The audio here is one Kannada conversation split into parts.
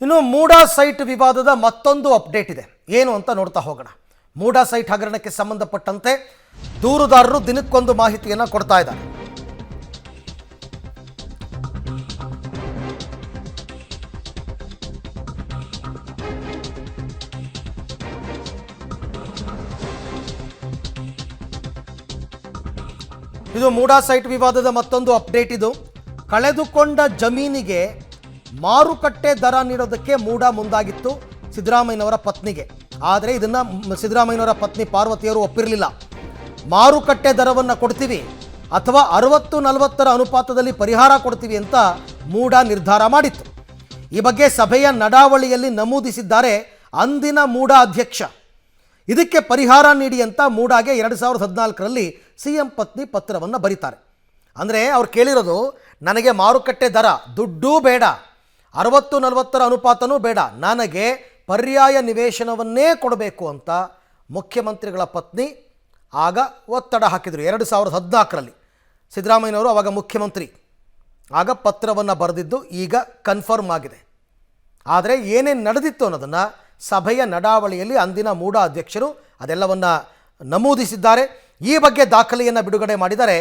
ಇನ್ನು ಮೂಡಾ ಸೈಟ್ ವಿವಾದದ ಮತ್ತೊಂದು ಅಪ್ಡೇಟ್ ಇದೆ. ಏನು ಅಂತ ನೋಡ್ತಾ ಹೋಗೋಣ. ಮೂಡಾ ಸೈಟ್ ಹಗರಣಕ್ಕೆ ಸಂಬಂಧಪಟ್ಟಂತೆ ದೂರುದಾರರು ದಿನಕ್ಕೊಂದು ಮಾಹಿತಿಯನ್ನು ಕೊಡ್ತಾ ಇದ್ದಾರೆ. ಇದು ಮೂಡಾ ಸೈಟ್ ವಿವಾದದ ಮತ್ತೊಂದು ಅಪ್ಡೇಟ್. ಇದು ಕಳೆದುಕೊಂಡ ಜಮೀನಿಗೆ ಮಾರುಕಟ್ಟೆ ದರ ನೀಡೋದಕ್ಕೆ ಮೂಡಾ ಮುಂದಾಗಿತ್ತು ಸಿದ್ದರಾಮಯ್ಯನವರ ಪತ್ನಿಗೆ. ಆದರೆ ಇದನ್ನು ಸಿದ್ದರಾಮಯ್ಯನವರ ಪತ್ನಿ ಪಾರ್ವತಿಯವರು ಒಪ್ಪಿರಲಿಲ್ಲ. ಮಾರುಕಟ್ಟೆ ದರವನ್ನು ಕೊಡ್ತೀವಿ ಅಥವಾ 60-40 ಅನುಪಾತದಲ್ಲಿ ಪರಿಹಾರ ಕೊಡ್ತೀವಿ ಅಂತ ಮೂಡಾ ನಿರ್ಧಾರ ಮಾಡಿತ್ತು. ಈ ಬಗ್ಗೆ ಸಭೆಯ ನಡಾವಳಿಯಲ್ಲಿ ನಮೂದಿಸಿದ್ದಾರೆ ಅಂದಿನ ಮೂಡಾ ಅಧ್ಯಕ್ಷ. ಇದಕ್ಕೆ ಪರಿಹಾರ ನೀಡಿ ಅಂತ ಮೂಡಾಗೆ 2014ರಲ್ಲಿ CM ಪತ್ನಿ ಪತ್ರವನ್ನು ಬರೀತಾರೆ. ಅಂದರೆ ಅವ್ರು ಕೇಳಿರೋದು, ನನಗೆ ಮಾರುಕಟ್ಟೆ ದರ ದುಡ್ಡೂ ಬೇಡ, 60-40 ಅನುಪಾತನೂ ಬೇಡ, ನನಗೆ ಪರ್ಯಾಯ ನಿವೇಶನವನ್ನೇ ಕೊಡಬೇಕು ಅಂತ ಮುಖ್ಯಮಂತ್ರಿಗಳ ಪತ್ನಿ ಆಗ ಒತ್ತಡ ಹಾಕಿದರು. 2014ರಲ್ಲಿ ಸಿದ್ದರಾಮಯ್ಯನವರು ಆವಾಗ ಮುಖ್ಯಮಂತ್ರಿ. ಆಗ ಪತ್ರವನ್ನು ಬರೆದಿದ್ದು ಈಗ ಕನ್ಫರ್ಮ್ ಆಗಿದೆ. ಆದರೆ ಏನೇನು ನಡೆದಿತ್ತು ಅನ್ನೋದನ್ನು ಸಭೆಯ ನಡಾವಳಿಯಲ್ಲಿ ಅಂದಿನ ಮೂಡಾ ಅಧ್ಯಕ್ಷರು ಅದೆಲ್ಲವನ್ನು ನಮೂದಿಸಿದ್ದಾರೆ. ಈ ಬಗ್ಗೆ ದಾಖಲೆಯನ್ನು ಬಿಡುಗಡೆ ಮಾಡಿದ್ದಾರೆ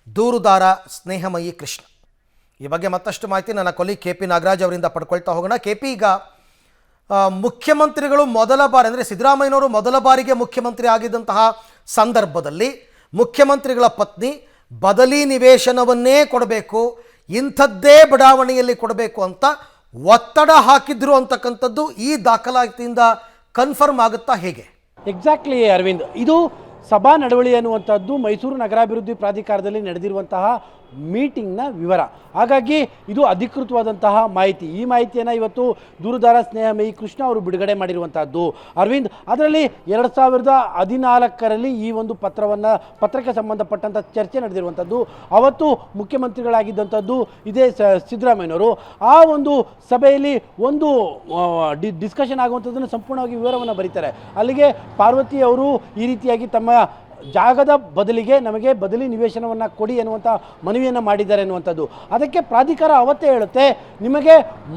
ದೂರುದಾರ ಸ್ನೇಹಮಯಿ ಕೃಷ್ಣ. ಈ ಬಗ್ಗೆ ಮತ್ತಷ್ಟು ಮಾಹಿತಿ ನನ್ನ ಕೊಲೀಗ್ KP ನಾಗರಾಜ್ ಅವರಿಂದ ಪಡ್ಕೊಳ್ತಾ ಹೋಗೋಣ. KP, ಈಗ ಮುಖ್ಯಮಂತ್ರಿಗಳು ಮೊದಲ ಬಾರಿ, ಅಂದರೆ ಸಿದ್ದರಾಮಯ್ಯನವರು ಮೊದಲ ಬಾರಿಗೆ ಮುಖ್ಯಮಂತ್ರಿ ಆಗಿದ್ದಂತಹ ಸಂದರ್ಭದಲ್ಲಿ ಮುಖ್ಯಮಂತ್ರಿಗಳ ಪತ್ನಿ ಬದಲಿ ನಿವೇಶನವನ್ನೇ ಕೊಡಬೇಕು, ಇಂಥದ್ದೇ ಬಡಾವಣೆಯಲ್ಲಿ ಕೊಡಬೇಕು ಅಂತ ಒತ್ತಡ ಹಾಕಿದ್ರು ಅಂತಕ್ಕಂಥದ್ದು ಈ ದಾಖಲಾತಿಯಿಂದ ಕನ್ಫರ್ಮ್ ಆಗುತ್ತಾ ಹೇಗೆ? ಎಕ್ಸಾಕ್ಟ್ಲಿ ಅರವಿಂದ್, ಇದು ಸಭಾ ನಡವಳಿ ಅನ್ನುವಂಥದ್ದು ಮೈಸೂರು ನಗರಾಭಿವೃದ್ಧಿ ಪ್ರಾಧಿಕಾರದಲ್ಲಿ ನಡೆದಿರುವಂತಹ ಮೀಟಿಂಗ್ನ ವಿವರ. ಹಾಗಾಗಿ ಇದು ಅಧಿಕೃತವಾದಂತಹ ಮಾಹಿತಿ. ಈ ಮಾಹಿತಿಯನ್ನು ಇವತ್ತು ದೂರುದಾರ ಸ್ನೇಹಮಯಿ ಕೃಷ್ಣ ಅವರು ಬಿಡುಗಡೆ ಮಾಡಿರುವಂಥದ್ದು ಅರವಿಂದ್. ಅದರಲ್ಲಿ 2014ರಲ್ಲಿ ಈ ಒಂದು ಪತ್ರಕ್ಕೆ ಸಂಬಂಧಪಟ್ಟಂಥ ಚರ್ಚೆ ನಡೆದಿರುವಂಥದ್ದು. ಅವತ್ತು ಮುಖ್ಯಮಂತ್ರಿಗಳಾಗಿದ್ದಂಥದ್ದು ಇದೇ ಸಿದ್ದರಾಮಯ್ಯನವರು. ಆ ಒಂದು ಸಭೆಯಲ್ಲಿ ಒಂದು ಡಿಸ್ಕಷನ್ ಆಗುವಂಥದ್ದನ್ನು ಸಂಪೂರ್ಣವಾಗಿ ವಿವರವನ್ನು ಬರೀತಾರೆ. ಅಲ್ಲಿಗೆ ಪಾರ್ವತಿ ಅವರು ಈ ರೀತಿಯಾಗಿ ತಮ್ಮ ಜಾಗದ ಬದಲಿಗೆ ನಮಗೆ ಬದಲಿ ನಿವೇಶನವನ್ನು ಕೊಡಿ ಎನ್ನುವಂಥ ಮನವಿಯನ್ನು ಮಾಡಿದ್ದಾರೆ ಎನ್ನುವಂಥದ್ದು. ಅದಕ್ಕೆ ಪ್ರಾಧಿಕಾರ ಅವತ್ತೇ ಹೇಳುತ್ತೆ, ನಿಮಗೆ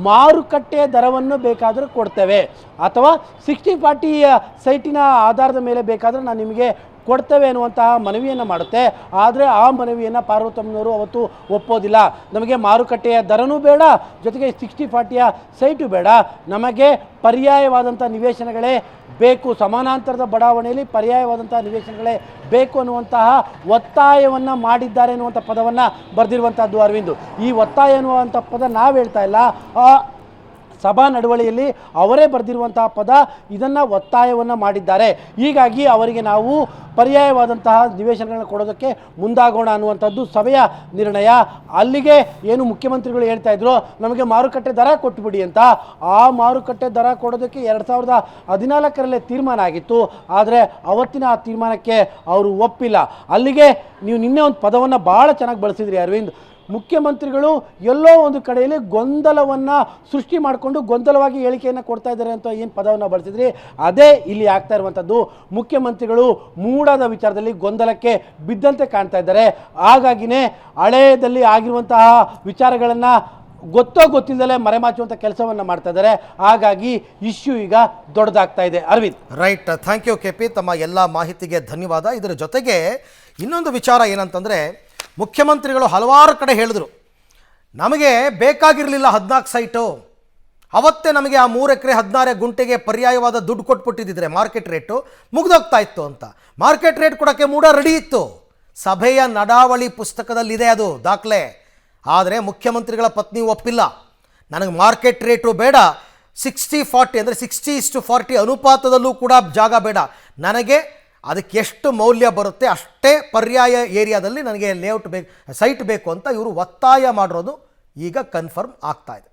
ಮಾರುಕಟ್ಟೆ ದರವನ್ನು ಬೇಕಾದರೂ ಕೊಡ್ತೇವೆ ಅಥವಾ 60-40 ಸೈಟಿನ ಆಧಾರದ ಮೇಲೆ ಬೇಕಾದರೆ ನಾನು ನಿಮಗೆ ಕೊಡ್ತೇವೆ ಎನ್ನುವಂತಹ ಮನವಿಯನ್ನು ಮಾಡುತ್ತೆ. ಆದರೆ ಆ ಮನವಿಯನ್ನು ಪಾರ್ವತಮ್ಮನವರು ಅವತ್ತು ಒಪ್ಪೋದಿಲ್ಲ. ನಮಗೆ ಮಾರುಕಟ್ಟೆಯ ದರನೂ ಬೇಡ, ಜೊತೆಗೆ 60-40 ಸೈಟು ಬೇಡ, ನಮಗೆ ಪರ್ಯಾಯವಾದಂಥ ನಿವೇಶನಗಳೇ ಬೇಕು, ಸಮಾನಾಂತರದ ಬಡಾವಣೆಯಲ್ಲಿ ಪರ್ಯಾಯವಾದಂಥ ನಿವೇಶನಗಳೇ ಬೇಕು ಅನ್ನುವಂತಹ ಒತ್ತಾಯವನ್ನು ಮಾಡಿದ್ದಾರೆ ಎನ್ನುವಂಥ ಪದವನ್ನು ಬರೆದಿರುವಂಥದ್ದು ಅರವಿಂದ್. ಈ ಒತ್ತಾಯ ಎನ್ನುವಂಥ ಪದ ನಾವು ಹೇಳ್ತಾ ಇಲ್ಲ, ಸಭಾ ನಡವಳಿಯಲ್ಲಿ ಅವರೇ ಬರೆದಿರುವಂತಹ ಪದ, ಇದನ್ನು ಒತ್ತಾಯವನ್ನು ಮಾಡಿದ್ದಾರೆ. ಹೀಗಾಗಿ ಅವರಿಗೆ ನಾವು ಪರ್ಯಾಯವಾದಂತಹ ನಿವೇಶನಗಳನ್ನು ಕೊಡೋದಕ್ಕೆ ಮುಂದಾಗೋಣ ಅನ್ನುವಂಥದ್ದು ಸಭೆಯ ನಿರ್ಣಯ. ಅಲ್ಲಿಗೆ ಏನು ಮುಖ್ಯಮಂತ್ರಿಗಳು ಹೇಳ್ತಾ ಇದ್ರು, ನಮಗೆ ಮಾರುಕಟ್ಟೆ ದರ ಕೊಟ್ಟುಬಿಡಿ ಅಂತ. ಆ ಮಾರುಕಟ್ಟೆ ದರ ಕೊಡೋದಕ್ಕೆ 2014ರಲ್ಲೇ ತೀರ್ಮಾನ ಆಗಿತ್ತು. ಆದರೆ ಅವತ್ತಿನ ಆ ತೀರ್ಮಾನಕ್ಕೆ ಅವರು ಒಪ್ಪಿಲ್ಲ. ಅಲ್ಲಿಗೆ ನೀವು ನಿನ್ನೆ ಒಂದು ಪದವನ್ನು ಭಾಳ ಚೆನ್ನಾಗಿ ಬಳಸಿದ್ರಿ ಅರವಿಂದ್. ಮುಖ್ಯಮಂತ್ರಿಗಳು ಎಲ್ಲೋ ಒಂದು ಕಡೆಯಲ್ಲಿ ಗೊಂದಲವನ್ನು ಸೃಷ್ಟಿ ಮಾಡಿಕೊಂಡು ಗೊಂದಲವಾಗಿ ಹೇಳಿಕೆಯನ್ನು ಕೊಡ್ತಾ ಇದ್ದಾರೆ ಅಂತ ಏನು ಪದವನ್ನು ಬಳಸಿದ್ರಿ, ಅದೇ ಇಲ್ಲಿ ಆಗ್ತಾ ಇರುವಂಥದ್ದು. ಮುಖ್ಯಮಂತ್ರಿಗಳು ಮೂಡಾದ ವಿಚಾರದಲ್ಲಿ ಗೊಂದಲಕ್ಕೆ ಬಿದ್ದಂತೆ ಕಾಣ್ತಾ ಇದ್ದಾರೆ. ಹಾಗಾಗಿನೇ ಹಳೆಯದಲ್ಲಿ ಆಗಿರುವಂತಹ ವಿಚಾರಗಳನ್ನು ಗೊತ್ತಿಲ್ಲದಲೇ ಮರೆಮಾಚುವಂಥ ಕೆಲಸವನ್ನು ಮಾಡ್ತಾ ಇದ್ದಾರೆ. ಹಾಗಾಗಿ ಇಶ್ಯೂ ಈಗ ದೊಡ್ಡದಾಗ್ತಾ ಇದೆ Arvind. Right, thank you KP, ತಮ್ಮ ಎಲ್ಲ ಮಾಹಿತಿಗೆ ಧನ್ಯವಾದ. ಇದರ ಜೊತೆಗೆ ಇನ್ನೊಂದು ವಿಚಾರ ಏನಂತಂದರೆ, ಮುಖ್ಯಮಂತ್ರಿಗಳು ಹಲವಾರು ಕಡೆ ಹೇಳಿದ್ರು, ನಮಗೆ ಬೇಕಾಗಿರಲಿಲ್ಲ 14 ಸೈಟು, ಅವತ್ತೇ ನಮಗೆ ಆ 3 ಎಕರೆ 16 ಗುಂಟೆಗೆ ಪರ್ಯಾಯವಾದ ದುಡ್ಡು ಕೊಟ್ಬಿಟ್ಟಿದ್ದರೆ ಮಾರ್ಕೆಟ್ ರೇಟು ಮುಗ್ದೋಗ್ತಾ ಇತ್ತು ಅಂತ. ಮಾರ್ಕೆಟ್ ರೇಟ್ ಕೊಡೋಕ್ಕೆ ಮೂಡಾ ರೆಡಿ ಇತ್ತು. ಸಭೆಯ ನಡಾವಳಿ ಪುಸ್ತಕದಲ್ಲಿದೆ ಅದು ದಾಖಲೆ. ಆದರೆ ಮುಖ್ಯಮಂತ್ರಿಗಳ ಪತ್ನಿ ಒಪ್ಪಿಲ್ಲ. ನನಗೆ ಮಾರ್ಕೆಟ್ ರೇಟು ಬೇಡ, 60-40 ಅಂದರೆ 60:40 ಅನುಪಾತದಲ್ಲೂ ಕೂಡ ಜಾಗ ಬೇಡ, ನನಗೆ ಅದಕ್ಕೆ ಎಷ್ಟು ಮೌಲ್ಯ ಬರುತ್ತೆ ಅಷ್ಟೇ ಪರ್ಯಾಯ ಏರಿಯಾದಲ್ಲಿ ನನಗೆ ಲೇಔಟ್ ಬೇಕು, ಸೈಟ್ ಬೇಕು ಅಂತ ಇವರು ಒತ್ತಾಯ ಮಾಡಿರೋದು ಈಗ ಕನ್ಫರ್ಮ್ ಆಗ್ತಾ ಇದೆ.